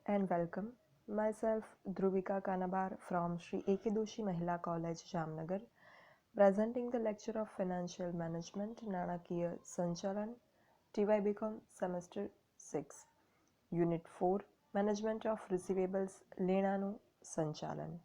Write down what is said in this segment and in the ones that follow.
and welcome. Myself, Dhruvika Kanabar from Sri A.K. Doshi Mahila College, Jamnagar, presenting the lecture of Financial Management, Nanakiya Sanchalan, TY BCom Semester 6, Unit 4, Management of Receivables, Lenanu Sanchalan.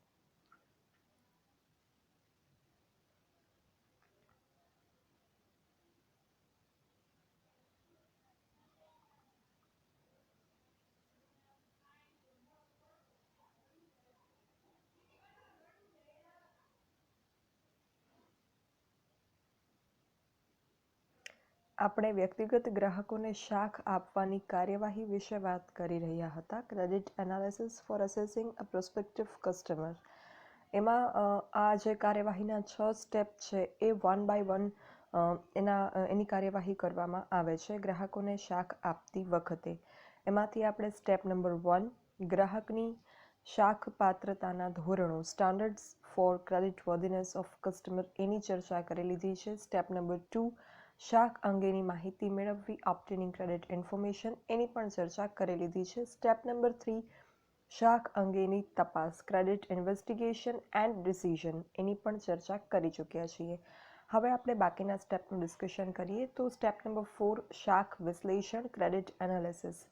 આપણે વ્યક્તિગત ગ્રાહકોને શાખ આપવાની કાર્યવાહી વિશે વાત કરી રહ્યા હતા. ક્રેડિટ એનાલિસિસ ફોર અસેસિંગ અ પ્રોસ્પેક્ટિવ કસ્ટમર. એમાં આ જે કાર્યવાહીના 6 સ્ટેપ છે એ 1 બાય 1 એની કાર્યવાહી કરવામાં આવે છે ગ્રાહકોને શાખ આપતી વખતે. એમાંથી આપણે સ્ટેપ નંબર 1 ગ્રાહકની શાખ પાત્રતાના ધોરણો standards for credit worthiness of customer એની ચર્ચા કરી લીધી છે. સ્ટેપ નંબર 2 શાખ અંગેની માહિતી મેળવવી ઓબ્ટેનિંગ ક્રેડિટ ઇન્ફોર્મેશન એની પણ ચર્ચા કરી લીધી છે. સ્ટેપ નંબર 3 શાખ અંગેની તપાસ ક્રેડિટ ઇન્વેસ્ટિગેશન એન્ડ ડિસિઝન એની પણ ચર્ચા કરી ચૂક્યા છીએ. હવે આપણે બાકીના સ્ટેપનું ડિસ્કશન કરીએ તો સ્ટેપ નંબર 4 શાખ વિશ્લેષણ ક્રેડિટ એનાલિસિસ.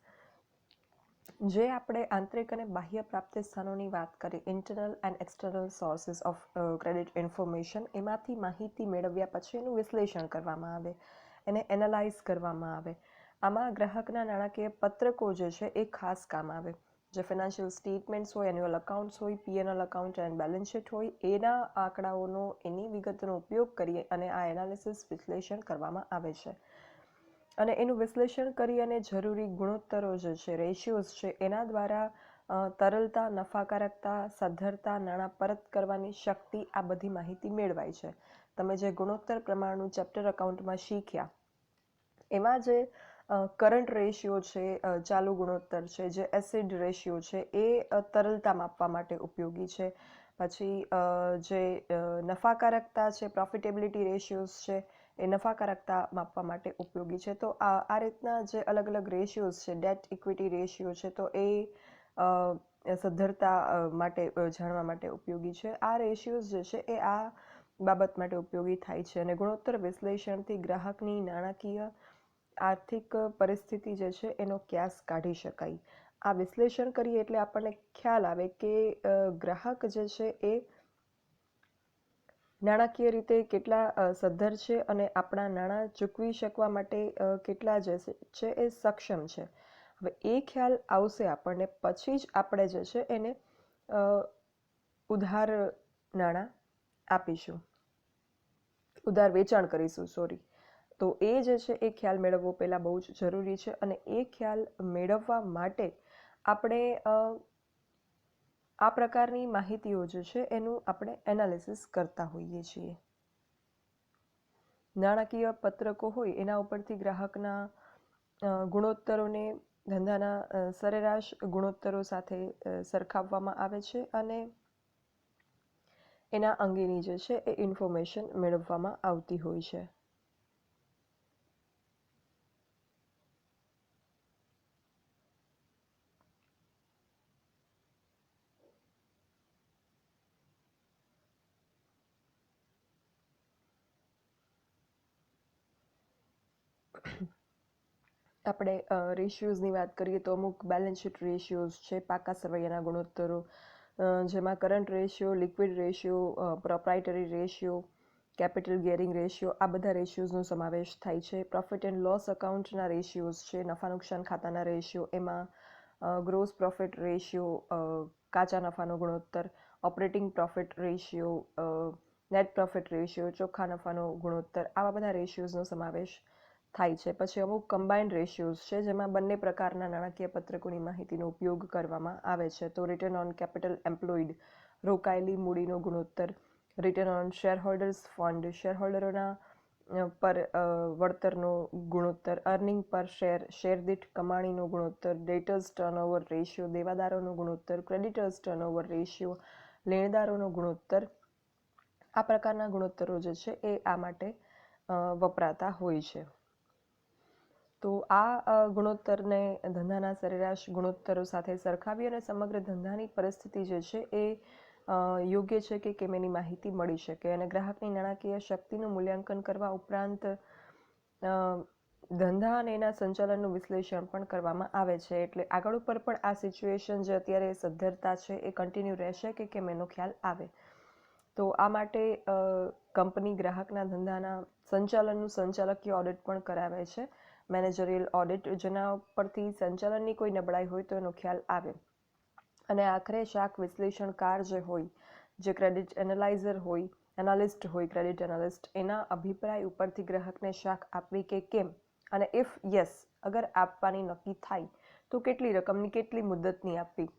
જે આપણે આંતરિક અને બાહ્ય પ્રાપ્તિ સ્થાનોની વાત કરીએ internal and external sources of credit information એમાંથી માહિતી મેળવ્યા પછી એનું વિશ્લેષણ કરવામાં આવે, એને એનાલાઇઝ કરવામાં આવે. આમાં ગ્રાહકના નાણાકીય પત્રકો જે છે એ ખાસ કામ આવે. જે ફિનાન્શિયલ સ્ટેટમેન્ટ્સ હોય, એન્યુઅલ અકાઉન્ટ્સ હોય, P&L account and balance sheet હોય, એના આંકડાઓનો એની વિગતનો ઉપયોગ કરીએ અને આ એનાલિસિસ વિશ્લેષણ કરવામાં આવે છે. અને એનું વિશ્લેષણ કરી અને જરૂરી ગુણોત્તરો જે છે રેશિયોઝ છે એના દ્વારા તરલતા, નફાકારકતા, સદ્ધરતા, નાણાં પરત કરવાની શક્તિ આ બધી માહિતી મેળવાય છે. તમે જે ગુણોત્તર પ્રમાણનું ચેપ્ટર અકાઉન્ટમાં શીખ્યા એમાં જે કરંટ રેશિયો છે, ચાલુ ગુણોત્તર છે, જે એસિડ રેશિયો છે એ તરલતા માપવા માટે ઉપયોગી છે. પછી જે નફાકારકતા છે, પ્રોફિટેબિલિટી રેશિયોઝ છે એ નફાકારકતા માપવા માટે ઉપયોગી છે. તો આ રીતના જે અલગ અલગ રેશિયોઝ છે, ડેટ ઇક્વિટી રેશિયો છે તો એ સદ્ધરતા માટે જાણવા માટે ઉપયોગી છે. આ રેશિયોઝ જે છે એ આ બાબત માટે ઉપયોગી થાય છે. અને ગુણોત્તર વિશ્લેષણથી ગ્રાહકની નાણાકીય આર્થિક પરિસ્થિતિ જે છે એનો ક્યાસ કાઢી શકાય. આ વિશ્લેષણ કરીએ એટલે આપણને ખ્યાલ આવે કે ગ્રાહક જે છે એ નાણાકીય રીતે કેટલા સદ્ધર છે અને આપણા નાણાં ચૂકવી શકવા માટે કેટલા જે છે એ સક્ષમ છે. હવે એ ખ્યાલ આવશે આપણને પછી જ આપણે જે છે એને ઉધાર નાણાં આપીશું, ઉધાર વેચાણ કરીશું, સોરી. તો એ જે છે એ ખ્યાલ મેળવવો પહેલાં બહુ જ જરૂરી છે. અને એ ખ્યાલ મેળવવા માટે આપણે આ પ્રકારની માહિતીઓ જે છે એનું આપણે એનાલિસિસ કરતા હોઈએ છીએ. નાણાકીય પત્રકો હોય એના ઉપરથી ગ્રાહકના ગુણોત્તરોને ધંધાના સરેરાશ ગુણોત્તરો સાથે સરખાવવામાં આવે છે અને એના અંગેની જે છે એ ઇન્ફોર્મેશન મેળવવામાં આવતી હોય છે. આપણે રેશિયોઝની વાત કરીએ તો અમુક બેલેન્સ શીટ રેશિયોઝ છે, પાકા સરવૈયાના ગુણોત્તરો, જેમાં current ratio, liquid ratio, proprietary ratio, capital gearing ratio, આ બધા રેશિયોઝનો સમાવેશ થાય છે. પ્રોફિટ એન્ડ લોસ અકાઉન્ટના રેશિયોઝ છે, નફા નુકસાન ખાતાના રેશિયો, એમાં ગ્રોસ પ્રોફિટ રેશિયો, કાચા નફાનો ગુણોત્તર, operating profit ratio, net profit ratio, ચોખ્ખા નફાનો ગુણોત્તર, આવા બધા રેશિયોઝનો સમાવેશ થાય છે. પછી અમુક કમ્બાઇન્ડ રેશિયોઝ છે જેમાં બંને પ્રકારના નાણાકીય પત્રકોની માહિતીનો ઉપયોગ કરવામાં આવે છે. તો રિટર્ન ઓન કેપિટલ એમ્પ્લોઈડ, રોકાયેલી મૂડીનો ગુણોત્તર, રિટર્ન ઓન શેરહોલ્ડર્સ ફંડ, શેરહોલ્ડરોના પર વળતરનો ગુણોત્તર, અર્નિંગ પર શેર, શેર દીઠ કમાણીનો ગુણોત્તર, ડેટર્સ ટર્નઓવર રેશિયો, દેવાદારોનો ગુણોત્તર, ક્રેડિટર્સ ટર્નઓવર રેશિયો, લેણદારોનો ગુણોત્તર, આ પ્રકારના ગુણોત્તરો જે છે એ આ માટે વપરાતા હોય છે. તો આ ગુણોત્તરને ધંધાના સરેરાશ ગુણોત્તરો સાથે સરખાવી અને સમગ્ર ધંધાની પરિસ્થિતિ જે છે એ યોગ્ય છે કે કેમ એની માહિતી મળી શકે અને ગ્રાહકની નાણાકીય શક્તિનું મૂલ્યાંકન કરવા ઉપરાંત ધંધા અને એના સંચાલનનું વિશ્લેષણ પણ કરવામાં આવે છે. એટલે આગળ ઉપર પણ આ સિચ્યુએશન જે અત્યારે સદ્ધરતા છે એ કન્ટિન્યુ રહેશે કે કેમ એનો ખ્યાલ આવે. તો આ માટે કંપની ગ્રાહકના ધંધાના સંચાલનનું સંચાલકીય ઓડિટ પણ કરાવે છે, મેનેજરિયલ ઓડિટ, જેના પરથી સંચાલનની કોઈ નબળાઈ હોય તો એનો ખ્યાલ આવે. અને આખરે શાખ વિશ્લેષણકાર જે હોય, જે ક્રેડિટ એનાલાઇઝર હોય, એનાલિસ્ટ હોય, ક્રેડિટ એનાલિસ્ટ, એના અભિપ્રાય ઉપરથી ગ્રાહકને શાખ આપવી કે કેમ, અને ઇફ યસ અગર આપવાની નક્કી થાય તો કેટલી રકમની, કેટલી મુદ્દતની આપવી,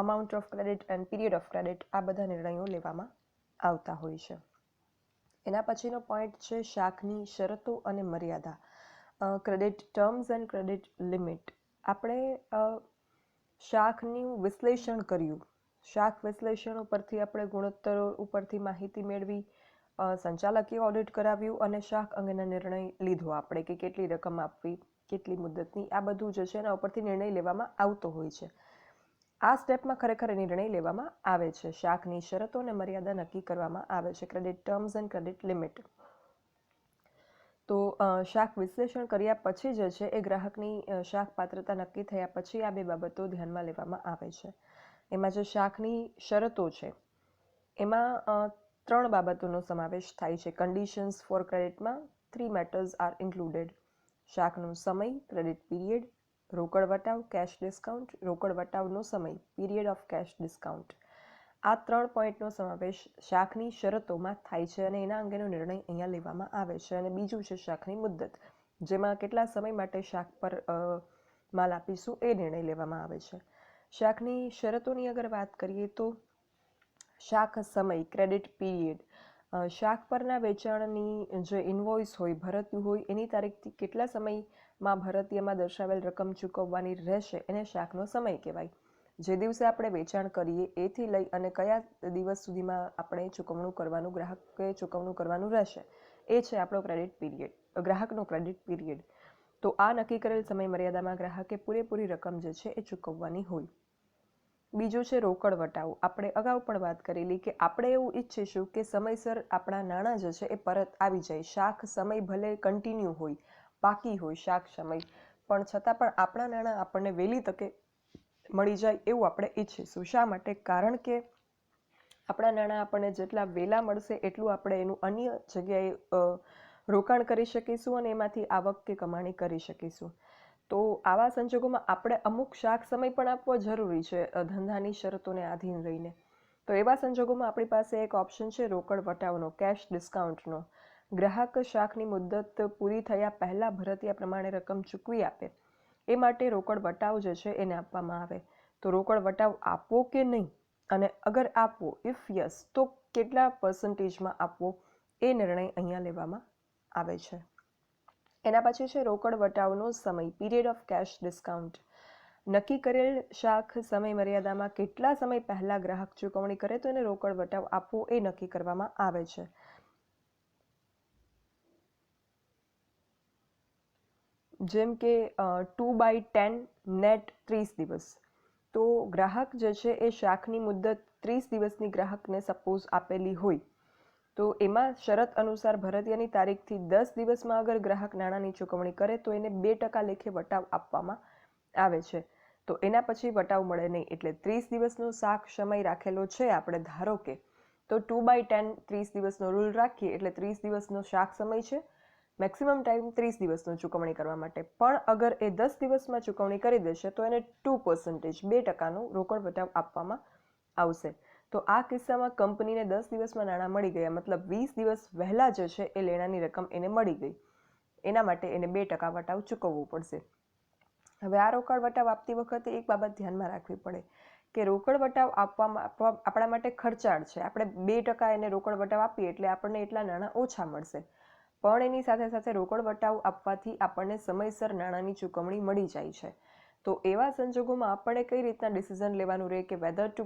amount of credit and period of credit, આ બધા નિર્ણયો લેવામાં આવતા હોય છે. એના પછીનો પોઈન્ટ છે શાખની શરતો અને મર્યાદા, credit terms and credit limit. આપણે શાખનું વિશ્લેષણ કર્યું, શાખ વિશ્લેષણ ઉપરથી આપણે ગુણોત્તરો ઉપરથી માહિતી મેળવી, સંચાલકીય ઓડિટ કરાવ્યું અને શાખ અંગેના નિર્ણય લીધો આપણે કે કેટલી રકમ આપવી, કેટલી મુદ્દતની, આ બધું જે છે એના ઉપરથી નિર્ણય લેવામાં આવતો હોય છે. આ સ્ટેપમાં ખરેખર નિર્ણય લેવામાં આવે છે, શાખની શરતો અને મર્યાદા નક્કી કરવામાં આવે છે, credit terms and credit limit. તો શાખ વિશ્લેષણ કર્યા પછી જે છે એ ગ્રાહકની શાખ પાત્રતા નક્કી થયા પછી આ બે બાબતો ધ્યાનમાં લેવામાં આવે છે. એમાં જે શાખની શરતો છે એમાં 3 બાબતોનો સમાવેશ થાય છે. કન્ડિશન્સ ફોર ક્રેડિટમાં 3 મેટર્સ આર ઇન્ક્લુડેડ. શાખનો સમય, ક્રેડિટ પીરિયડ, રોકડ વટાવ, કેશ ડિસ્કાઉન્ટ, રોકડ વટાવનો સમય, પીરિયડ ઓફ કેશ ડિસ્કાઉન્ટ. આ 3 પોઈન્ટનો સમાવેશ શાખની શરતોમાં થાય છે અને એના અંગેનો નિર્ણય અહીંયા લેવામાં આવે છે. અને બીજું છે શાખની મુદ્દત, જેમાં કેટલા સમય માટે શાખ પર માલ આપીશું એ નિર્ણય લેવામાં આવે છે. શાખની શરતોની અગર વાત કરીએ તો શાખ સમય, ક્રેડિટ પીરિયડ, શાખ પરના વેચાણની જે ઇન્વોઇસ હોય, ભરતીયું હોય, એની તારીખથી કેટલા સમયમાં ભરતીયમાં દર્શાવેલ રકમ ચૂકવવાની રહેશે એને શાખનો સમય કહેવાય. જે દિવસે આપણે વેચાણ કરીએ એથી લઈ અને કયા દિવસ સુધીમાં આપણે ચૂકવણું કરવાનું, ગ્રાહકે ચૂકવણું કરવાનું રહેશે, એ છે આપણો ક્રેડિટ પીરિયડ, ગ્રાહકનો ક્રેડિટ પીરિયડ. તો આ નક્કી કરેલ સમય મર્યાદામાં ગ્રાહકે પૂરેપૂરી રકમ જે છે એ ચૂકવવાની હોય. બીજું છે રોકડ વટાવ. આપણે અગાઉ પણ વાત કરેલી કે આપણે એવું ઈચ્છીશું કે સમયસર આપણા નાણાં જે છે એ પરત આવી જાય. શાખ સમય ભલે કન્ટિન્યુ હોય, બાકી હોય શાખ સમય, પણ છતાં પણ આપણા નાણાં આપણને વહેલી તકે મળી જાય એવું આપણે ઈચ્છીશું. શા માટે? કારણ કે આપણા નાણાં આપણને જેટલા વહેલા મળશે એટલું આપણે એનું અન્ય જગ્યાએ રોકાણ કરી શકીશું અને એમાંથી આવક કે કમાણી કરી શકીશું. તો આવા સંજોગોમાં આપણે અમુક શાખ સમય પણ આપવો જરૂરી છે ધંધાની શરતોને આધીન રહીને. તો એવા સંજોગોમાં આપણી પાસે એક ઓપ્શન છે રોકડ વટાવનો, કેશ ડિસ્કાઉન્ટનો. ગ્રાહક શાખની મુદ્દત પૂરી થયા પહેલાં ભરતીયા પ્રમાણે રકમ ચૂકવી આપે એ માટે રોકડ વટાવ જે છે એને આપવામાં આવે. તો રોકડ વટાવ આપવો કે નહીં, અને અગર આપવો, ઇફ યસ, તો કેટલા પર્સન્ટેજમાં આપવો એ નિર્ણય અહીંયા લેવામાં આવે છે. એના પછી છે રોકડ વટાવનો સમય, પીરિયડ ઓફ કેશ ડિસ્કાઉન્ટ. નક્કી કરેલ શાખ સમય મર્યાદામાં કેટલા સમય પહેલા ગ્રાહક ચૂકવણી કરે તો એને રોકડ વટાવ આપવો એ નક્કી કરવામાં આવે છે. જેમ કે 2/10 નેટ 30 દિવસ. તો ગ્રાહક જે છે એ શાખની મુદ્દત 30 દિવસની ગ્રાહકને સપોઝ આપેલી હોય, તો એમાં શરત અનુસાર ભરતીયાની તારીખથી 10 દિવસમાં અગર ગ્રાહક નાણાંની ચૂકવણી કરે તો એને 2% લેખે વટાવ આપવામાં આવે છે. તો એના પછી વટાવ મળે નહીં. એટલે 30 દિવસનો શાખ સમય રાખેલો છે આપણે, ધારો કે, તો 2/10 30 દિવસનો રૂલ રાખીએ એટલે 30 દિવસનો શાખ સમય છે, મેક્સિમમ ટાઈમ 30 દિવસનો ચૂકવણી કરવા માટે. પણ અગર એ 10 દિવસમાં ચૂકવણી કરી દેશે તો એને 2%, 2%નો રોકડ વટાવ આપવામાં આવશે. તો આ કિસ્સામાં કંપનીને 10 દિવસમાં નાણાં મળી ગયા, મતલબ 20 દિવસ વહેલા જે છે એ લેણાની રકમ એને મળી ગઈ. એના માટે એને 2% વટાવ ચૂકવવું પડશે. હવે આ રોકડ વટાવ આપતી વખતે એક બાબત ધ્યાનમાં રાખવી પડે કે રોકડ વટાવ આપણા માટે ખર્ચાળ છે. આપણે 2% એને રોકડ વટાવ આપીએ એટલે આપણને એટલા નાણાં ઓછા મળશે. પણ એની સાથે સાથે રોકડ વટાવ આપવાથી આપણને સમયસર નાણાંની ચૂકવણી મળી જાય છે. તો એવા સંજોગોમાં આપણે કઈ રીતના ડિસિઝન લેવાનું રહે કે whether to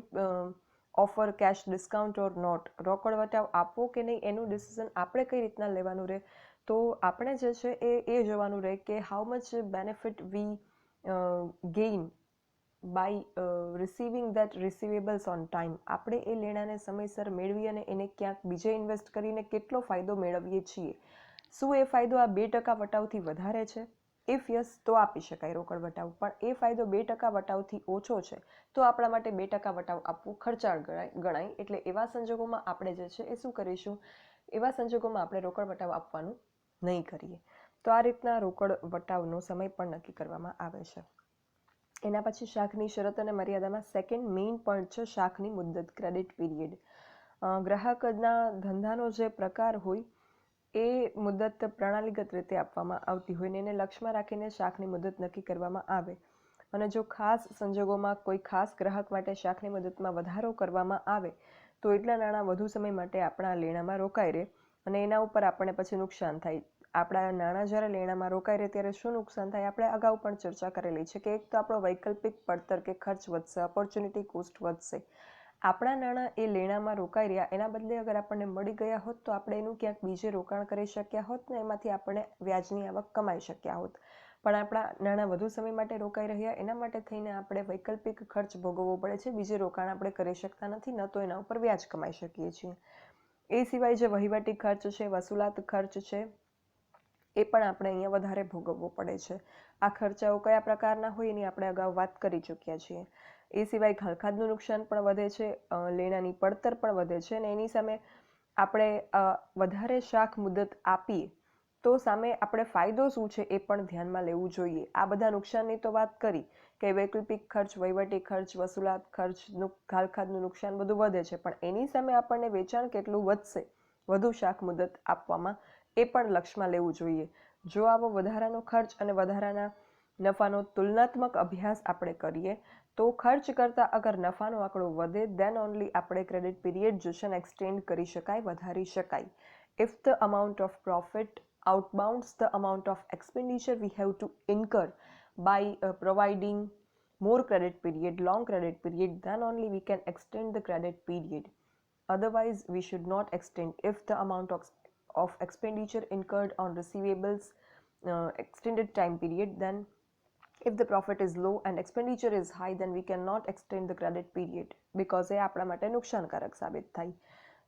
offer cash discount or not, રોકડ વટાવ આપવો કે નહીં એનું ડિસિઝન આપણે કઈ રીતના લેવાનું રહે. તો આપણે જે છે એ જોવાનું રહે કે how much benefit we gain by receiving that receivables on time. આપણે એ લેણાને સમયસર મેળવી અને એને ક્યાંક બીજે ઇન્વેસ્ટ કરીને કેટલો ફાયદો મેળવીએ છીએ. શું એ ફાયદો આ 2% વટાવથી વધારે છે? ઇફ યસ, તો આપી શકાય રોકડ વટાવ. પણ એ ફાયદો 2% વટાવથી ઓછો છે તો આપણા માટે 2% વટાવ આપવું ખર્ચાળ ગણાય. એટલે એવા સંજોગોમાં આપણે જે છે એ શું કરીશું? એવા સંજોગોમાં આપણે રોકડ વટાવ આપવાનું નહીં કરીએ. તો આ રીતના રોકડ વટાવનો સમય પણ નક્કી કરવામાં આવે છે. એના પછી શાખની શરત અને મર્યાદામાં સેકન્ડ મેઇન પોઈન્ટ છે શાખની મુદ્દત, ક્રેડિટ પીરિયડ. ગ્રાહકના ધંધાનો જે પ્રકાર હોય એ મુદત પ્રણાલીગત રીતે આપવામાં આવતી હોય ને એને લક્ષ્યમાં રાખીને શાખની મુદત નક્કી કરવામાં આવે. અને જો ખાસ સંજોગોમાં કોઈ ખાસ ગ્રાહક માટે શાખની મુદતમાં વધારો કરવામાં આવે તો એટલા નાણાં વધુ સમય માટે આપણા લેણામાં રોકાઈ રહે અને એના ઉપર આપણને પછી નુકસાન થાય. આપણા નાણાં જ્યારે લેણામાં રોકાઈ રહે ત્યારે શું નુકસાન થાય? આપણે અગાઉ પણ ચર્ચા કરેલી છે કે એક તો આપણો વૈકલ્પિક પડતર કે ખર્ચ વધશે, ઓપોર્ચ્યુનિટી કોસ્ટ વધશે. આપણા નાણાં એ લેણામાં રોકાઈ રહ્યા એના બદલે અગર આપણને મળી ગયા હોત તો આપણે એનું ક્યાંક બીજે રોકાણ કરી શક્યા હોત ને એમાંથી આપણે વ્યાજની આવક કમાઈ શક્યા હોત. પણ આપણા નાણાં વધુ સમય માટે રોકાઈ રહ્યા એના માટે થઈને આપણે વૈકલ્પિક ખર્ચ ભોગવવો પડે છે. બીજે રોકાણ આપણે કરી શકતા નથી, ન તો એના ઉપર વ્યાજ કમાઈ શકીએ છીએ. એ સિવાય જે વહીવટી ખર્ચ છે, વસૂલાત ખર્ચ છે, એ પણ આપણે અહીંયા વધારે ભોગવવો પડે છે. આ ખર્ચાઓ કયા પ્રકારના હોય એની આપણે અગાઉ વાત કરી ચૂક્યા છીએ. એ સિવાય ઘરખાધનું નુકસાન પણ વધે છે, લેણાની પડતર પણ વધે છે અને એની સામે આપણે વધારે શાખ મુદત આપીએ તો સામે આપણે ફાયદો શું છે એ પણ ધ્યાનમાં લેવું જોઈએ. આ બધા નુકસાનની તો વાત કરી કે વૈકલ્પિક ખર્ચ, વહીવટી ખર્ચ, વસૂલાત ખર્ચ, ઘરખાધનું નુકસાન બધું વધે છે, પણ એની સામે આપણને વેચાણ કેટલું વધશે વધુ શાખ મુદત આપવામાં એ પણ લક્ષ્યમાં લેવું જોઈએ. જો આવો વધારાનો ખર્ચ અને વધારાના નફાનો તુલનાત્મક અભ્યાસ આપણે કરીએ તો ખર્ચ કરતાં અગર નફાનો આંકડો વધે દેન ઓનલી આપણે ક્રેડિટ પીરિયડ જે છે એક્સટેન્ડ કરી શકાય, વધારી શકાય. If the amount of profit outbounds the amount of expenditure we have to incur by providing more credit period, long credit period, then only we can extend the credit period. Otherwise, we should not extend. If the amount of expenditure incurred on receivables extended time period, then if the profit is low and expenditure is high, then we cannot extend the credit period because એ આપણા માટે નુકસાનકારક સાબિત થાય.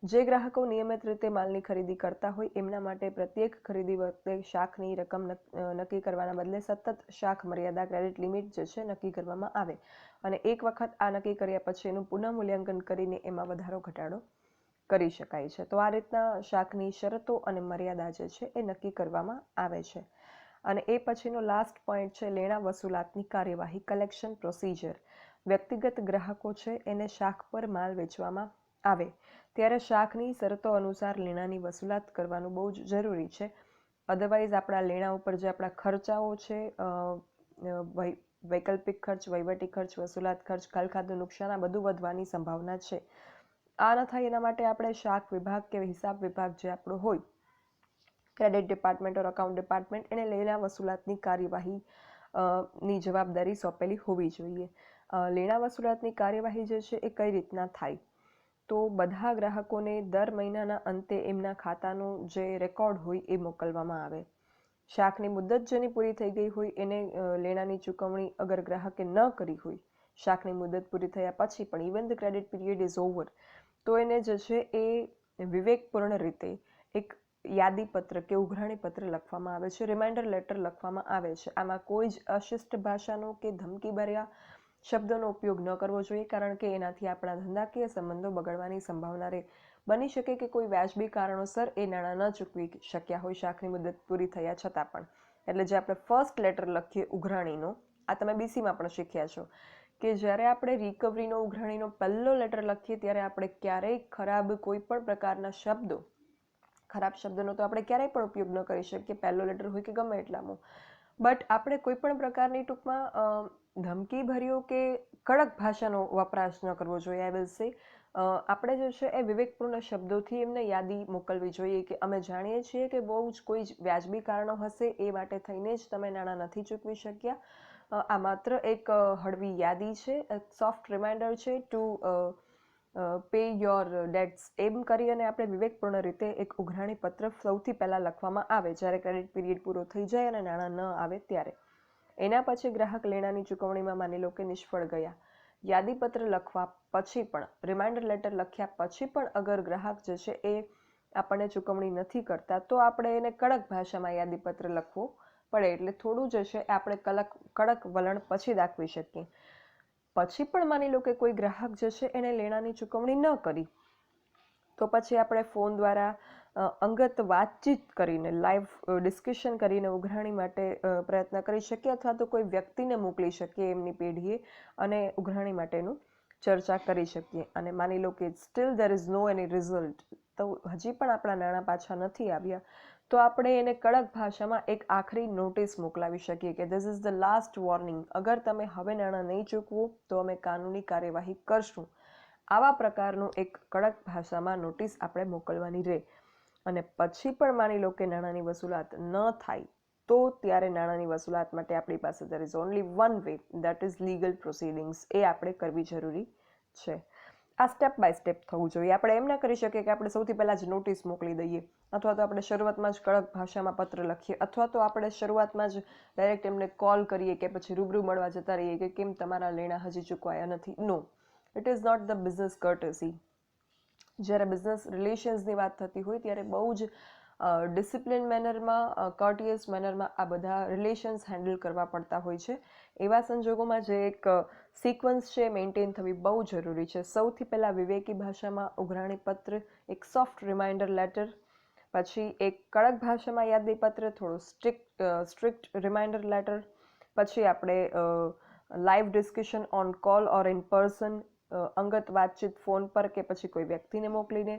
જે ગ્રાહકો નિયમિત રીતે માલની ખરીદી કરતા હોય એમના માટે પ્રત્યેક ખરીદી વખતે શાખની રકમ નક્કી કરવાના બદલે સતત શાખ મર્યાદા, ક્રેડિટ લિમિટ જે છે નક્કી કરવામાં આવે અને એક વખત આ નક્કી કર્યા પછી એનું પુનઃમૂલ્યાંકન કરીને એમાં વધારો ઘટાડો કરી શકાય છે. તો આ રીતના શાખની શરતો અને મર્યાદા જે છે એ નક્કી કરવામાં આવે છે. અને એ પછીનો લાસ્ટ પોઈન્ટ છે લેણા વસૂલાતની કાર્યવાહી, કલેક્શન પ્રોસિજર. વ્યક્તિગત ગ્રાહકો છે એને શાખ પર માલ વેચવામાં આવે ત્યારે શાખની શરતો અનુસાર લેણાની વસૂલાત કરવાનું બહુ જ જરૂરી છે. અધરવાઇઝ આપણા લેણા ઉપર જે આપણા ખર્ચાઓ છે, વૈકલ્પિક ખર્ચ, વહીવટી ખર્ચ, વસૂલાત ખર્ચ, ઘરખાધનું નુકસાન, આ બધું વધવાની સંભાવના છે. આ ન થાય એના માટે આપણે શાખ વિભાગ કે હિસાબ વિભાગ જે આપણો હોય, ક્રેડિટ ડિપાર્ટમેન્ટ ઓર અકાઉન્ટ ડિપાર્ટમેન્ટ, એને લેણા વસૂલાતની કાર્યવાહી ની જવાબદારી સોંપેલી હોવી જોઈએ. લેણા વસૂલાતની કાર્યવાહી જે છે એ કઈ રીતના થાય? તો બધા ગ્રાહકોને દર મહિનાના અંતે એમના ખાતાનો જે રેકોર્ડ હોય એ મોકલવામાં આવે. શાખની મુદત જેની પૂરી થઈ ગઈ હોય એને લેણાની ચૂકવણી અગર ગ્રાહકે ન કરી હોય શાખની મુદત પૂરી થયા પછી પણ, even the credit period is over, તો એને જે છે એ વિવેકપૂર્ણ રીતે એક યાદીપત્ર કે ઉઘરાણી પત્ર લખવામાં આવે છે, રિમાઇન્ડર લેટર લખવામાં આવે છે. આમાં કોઈ જ અશિષ્ટ ભાષાનો કે ધમકીભર્યા શબ્દોનો ઉપયોગ ન કરવો જોઈએ કારણ કે એનાથી આપણા ધંધાકીય સંબંધો બગડવાની સંભાવના રહે. બની શકે કે કોઈ વ્યાજબી કારણોસર એ નાણાં ન ચૂકવી શક્યા હોય શાખની મુદત પૂરી થયા છતાં પણ. એટલે જે આપણે ફર્સ્ટ લેટર લખીએ ઉઘરાણીનો, આ તમે બીસીમાં પણ શીખ્યા છો કે જ્યારે આપણે રિકવરીનો ઉઘરાણીનો પહેલો લેટર લખીએ ત્યારે આપણે ક્યારેય કોઈ પણ પ્રકારના ખરાબ શબ્દનો તો આપણે ક્યારેય પણ ઉપયોગ ન કરી શકીએ, પહેલો લેટર હોય કે ગમે એટલામાં. બટ આપણે કોઈ પણ પ્રકારની ટૂંકમાં ધમકીભર્યો કે કડક ભાષાનો વપરાશ ન કરવો જોઈએ. આઈ વિલ સે આપણે જે છે એ વિવેકપૂર્ણ શબ્દોથી એમને યાદી મોકલવી જોઈએ કે અમે જાણીએ છીએ કે બહુ જ કોઈ જ વ્યાજબી કારણો હશે એ માટે થઈને જ તમે નાણાં નથી ચૂકવી શક્યા. આ માત્ર એક હળવી યાદી છે, સોફ્ટ રિમાઇન્ડર છે ટુ પે યોર ડેટ્સ એમ કરી અને આપણે વિવેકપૂર્ણ રીતે એક ઉઘરાણી પત્ર સૌથી પહેલાં લખવામાં આવે જ્યારે ક્રેડિટ પીરિયડ પૂરો થઈ જાય અને નાણાં ન આવે ત્યારે. એના પછી ગ્રાહક લેણાની ચૂકવણીમાં માની લો કે નિષ્ફળ ગયા. યાદીપત્ર લખવા પછી પણ, રિમાઇન્ડર લેટર લખ્યા પછી પણ અગર ગ્રાહક જે છે એ આપણને ચૂકવણી નથી કરતા તો આપણે એને કડક ભાષામાં યાદીપત્ર લખવું પડે. એટલે થોડું જે છે આપણે કડક વલણ પછી દાખવી શકીએ. પછી પણ માની લો કે કોઈ ગ્રાહક જે છે એને લેણાની ચૂકવણી ન કરી તો પછી આપણે ફોન દ્વારા અંગત વાતચીત કરીને, લાઈવ ડિસ્કશન કરીને ઉઘરાણી માટે પ્રયત્ન કરી શકીએ અથવા તો કોઈ વ્યક્તિને મોકલી શકીએ એમની પેઢીએ અને ઉઘરાણી માટેનું ચર્ચા કરી શકીએ. અને માની લો કે still there is no any result, તો હજી પણ આપણા નાણાં પાછા નથી આવ્યા, તો આપણે એને કડક ભાષામાં એક આખરી નોટિસ મોકલાવી શકીએ કે this is the last warning, અગર તમે હવે નાણાં નહીં ચૂકવો તો અમે કાનૂની કાર્યવાહી કરશું. આવા પ્રકારનું એક કડક ભાષામાં નોટિસ આપણે મોકલવાની રહે. અને પછી પણ માની લો કે નાણાંની વસૂલાત ન થાય તો ત્યારે નાણાંની વસૂલાત માટે આપણી પાસે there is only one way, that is legal proceedings. એ આપણે કરવી જરૂરી છે. આ સ્ટેપ બાય સ્ટેપ થવું જોઈએ. આપણે એમ ના કરી શકીએ કે આપણે સૌથી પહેલાં જ નોટિસ મોકલી દઈએ અથવા તો આપણે શરૂઆતમાં જ કડક ભાષામાં પત્ર લખીએ અથવા તો આપણે શરૂઆતમાં જ ડાયરેક્ટ એમને કોલ કરીએ કે પછી રૂબરૂ મળવા જતા રહીએ કે કેમ તમારા લેણા હજી ચૂકવાયા નથી. No, it is not the business courtesy. જ્યારે બિઝનેસ રિલેશન્સની વાત થતી હોય ત્યારે બહુ જ ડિસિપ્લિન મેનરમાં, કર્ટિયસ મેનરમાં આ બધા રિલેશન્સ હેન્ડલ કરવા પડતા હોય છે. એવા સંજોગોમાં જે એક સિક્વન્સ છે મેન્ટેન થવી બહુ જરૂરી છે. સૌથી પહેલાં વિવેકી ભાષામાં ઉઘરાણી પત્ર, એક સોફ્ટ રિમાઇન્ડર લેટર, પછી એક કડક ભાષામાં યાદીપત્ર, થોડું સ્ટ્રિક્ટ રિમાઇન્ડર લેટર, પછી આપણે live discussion on call or in person, અંગત વાતચીત ફોન પર કે પછી કોઈ વ્યક્તિને મોકલીને,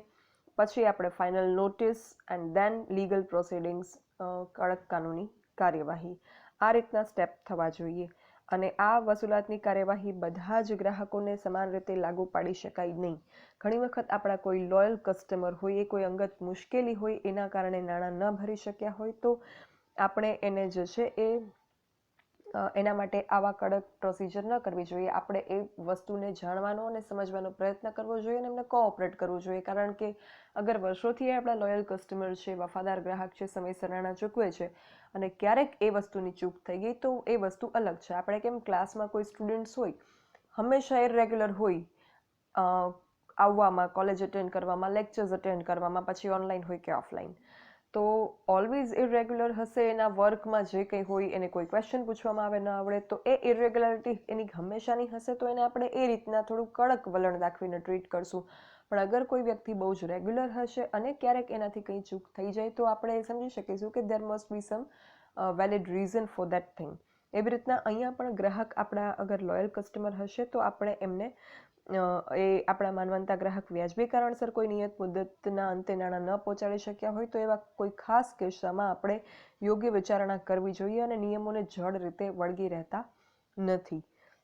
પછી આપણે final notice and then legal proceedings, કડક કાનૂની કાર્યવાહી. આ રીતના સ્ટેપ થવા જોઈએ. અને આ વસૂલાતની કાર્યવાહી બધા જ ગ્રાહકોને સમાન રીતે લાગુ પાડી શકાય નહીં. ઘણી વખત આપણા કોઈ લોયલ કસ્ટમર હોય, એ કોઈ અંગત મુશ્કેલી હોય, એના કારણે નાણાં ન ભરી શક્યા હોય તો આપણે એને જે છે એ એના માટે આવા કડક પ્રોસિજર ન કરવી જોઈએ. આપણે એ વસ્તુને જાણવાનો અને સમજવાનો પ્રયત્ન કરવો જોઈએ અને એમને કોઓપરેટ કરવું જોઈએ. કારણ કે અગર વર્ષોથી આપણા લોયલ કસ્ટમર છે, વફાદાર ગ્રાહક છે, સમયસર નાણાં ચૂકવે છે અને ક્યારેક એ વસ્તુની ચૂક થઈ ગઈ તો એ વસ્તુ અલગ છે. આપણે કેમ ક્લાસમાં કોઈ સ્ટુડન્ટ્સ હોય, હંમેશા ઇરેગ્યુલર હોય આવવામાં, કોલેજ અટેન્ડ કરવામાં, લેક્ચર્સ અટેન્ડ કરવામાં, પછી ઓનલાઈન હોય કે ઓફલાઈન, તો ઓલવેઝ ઇરેગ્યુલર હશે એના વર્કમાં જે કંઈ હોય, એને કોઈ ક્વેશ્ચન પૂછવામાં આવે ન આવડે તો એ ઇરેગ્યુલરિટી એની હંમેશાની હશે તો એને આપણે એ રીતના થોડું કડક વલણ દાખવીને ટ્રીટ કરશું. પણ અગર કોઈ વ્યક્તિ બહુ જ રેગ્યુલર હશે અને ક્યારેક એનાથી કંઈ ચૂક થઈ જાય તો આપણે સમજી શકીશું કે there must be some valid reason for that thing. એવી રીતના અહીંયા પણ ગ્રાહક આપણા અગર લોયલ કસ્ટમર હશે તો આપણે એમને એ આપણા માનવંતા ગ્રાહક વ્યાજબી કારણસર કોઈ નિયત મુદ્દતના અંતે નાણાં ન પહોંચાડી શક્યા હોય તો એવા કોઈ ખાસ કિસ્સામાં આપણે યોગ્ય વિચારણા કરવી જોઈએ અને નિયમોને જડ રીતે વળગી રહેતા નથી.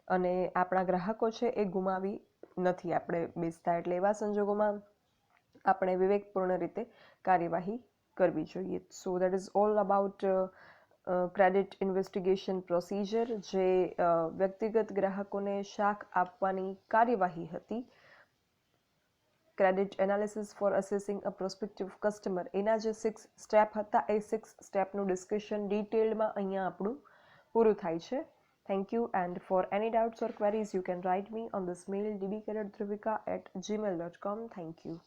અને આપણા ગ્રાહકો છે એ ગુમાવી નથી આપણે બેસતા. એટલે એવા સંજોગોમાં આપણે વિવેકપૂર્ણ રીતે કાર્યવાહી કરવી જોઈએ. So that is all about credit investigation procedure, જે વ્યક્તિગત ગ્રાહકોને શાખ આપવાની કાર્યવાહી હતી. ક્રેડિટ એનાલિસિસ ફોર અસેસિંગ અ પ્રોસ્પેક્ટિવ કસ્ટમર, એના જે 6 સ્ટેપ હતા એ 6 સ્ટેપનું ડિસ્કશન ડિટેલમાં અહીંયા આપણું પૂરું થાય છે. Thank you, and for any doubts or queries you can write me on this mail dbcareerdhruvika@gmail.com. Thank you.